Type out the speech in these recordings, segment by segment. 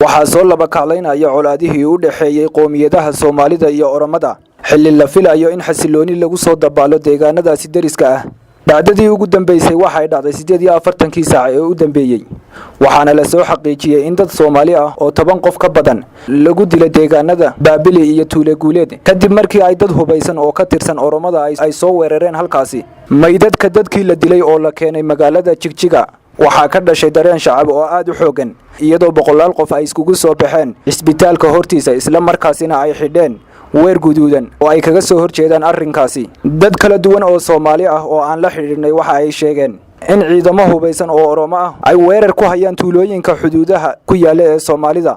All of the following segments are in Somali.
waxaa soo laba kaclaynaya colaadihii u dhaxeeyay qoomiyadaha Soomaalida iyo Oromada xilli la filayo in xasilooni lagu soo dabaalo deegaanadaasi dariska ah. dhacdadii ugu dambeysay waxay dhacday 48 saac ee u dambeeyay waxaana la soo xaqiijiyay in dad Soomaali ah oo 10 qof ka badan lagu dilay deegaanada Baabili iyo Tuule Guuleed kadib markii ay dad hubaysan oo ka tirsan Oromada ay soo weerareen halkaasi. Maydadka dadkii la dilay oo la keenay magaalada Jigjiga waxaa ka dhashay dareen shacab oo aad u xoogan iyadoo boqolaal qof ay iskugu soo baxeen isbitaalka hortiisa isla markaasina ay xidheen weer guduudan oo ay kaga soo horjeedaan arrinkaasi. dad kala duwan oo Soomaali ah oo aan la xiriirnay waxa ay sheegeen in ciidamo hubaysan oo Oromo ah ay weerar ku hayaan tuulooyinka xuduudaha ku yaala ee Soomaalida.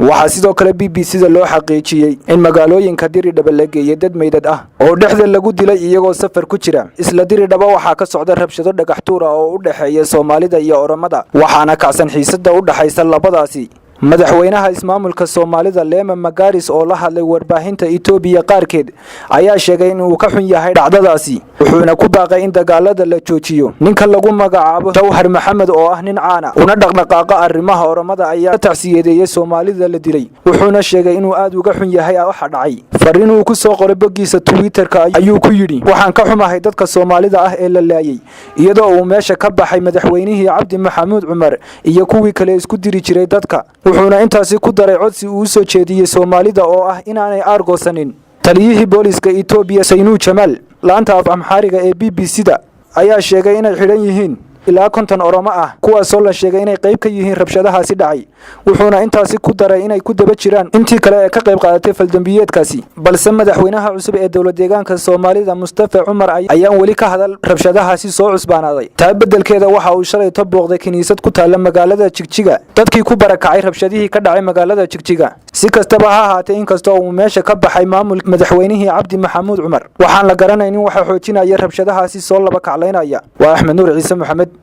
waxaa sidoo kale BBC-da loo xaqiijiyay in magaalooyinka Diridhaba la geeyay dad meydad ah oo dhexda lagu dilay iyagoo safar ku jira. isla Diridhaba waxaa ka socda rabshado dhagax tuur ah oo u dhaxeeya Soomaalida iyo Oromada waxaana kacsan xiisada u dhaxaysa labadaasi. madaxweynaha ismaamulka Soomaalida Leema Magaris oo la hadlay warbaahinta Itoobiya qaarkeed ayaa sheegay in uu ka xun yahay dhacdadaasi wuxuuna ku baaqay in dagaalada la joojiyo. ninka lagu magacaabo Jawhar Maxamed oo ah nin caan ah una dhaqdhaqaaqa arrimaha Oromada ayaa tacsiyadeeyay Soomaalida la dilay wuxuuna sheegay inuu aad uga xun yahay waxa dhacay. fariin uu ku soo qoray bogiisa Twitter-ka ayuu ku yidhi waxaan ka xumahay dadka Soomaalida ah ee la laayay iyadoo uu meesha ka baxay madaxweynihii Cabdi Maxamuud Cumar iyo kuwii kale isku diri jiray dadka. wuxuuna intaasi ku daray codsi uu soo jeediyay Soomaalida oo ah inaanay argoosanin. taliyihii booliska Itoobiya Saynu Jamal laanta af Amxaariga ee BBC-da ayaa sheegay inay xidhan yihiin ilaa 50 Oromo ah kuwaasoo la sheegay inay qayb ka yihiin rabshadahaasi dhacay. wuxuuna intaasi ku daray inay ku daba jiraan intii kale ee ka qayb qaadatay faldambiyeedkaasi. balse madaxweynaha cusub ee dowlad deegaanka Soomaalida Mustafa Cumar ayaan weli ka hadal rabshadahaasi soo cusbaanaaday. taa beddelkeeda waxa uu shalay booqday kiniisad ku taala magaalada Jigjiga dadkii ku barakacay rabshadihii ka dhacay magaalada Jigjiga. si kastaba ha ahaatee inkastoo uu meesha ka baxay maamulka madaxweynihii Cabdi Maxamuud Cumar waxaan la garanaynin waxa xoojinaya rabshadahaasi soo laba kaclaynaya. waa Axmed Nuur Ciise Maxamed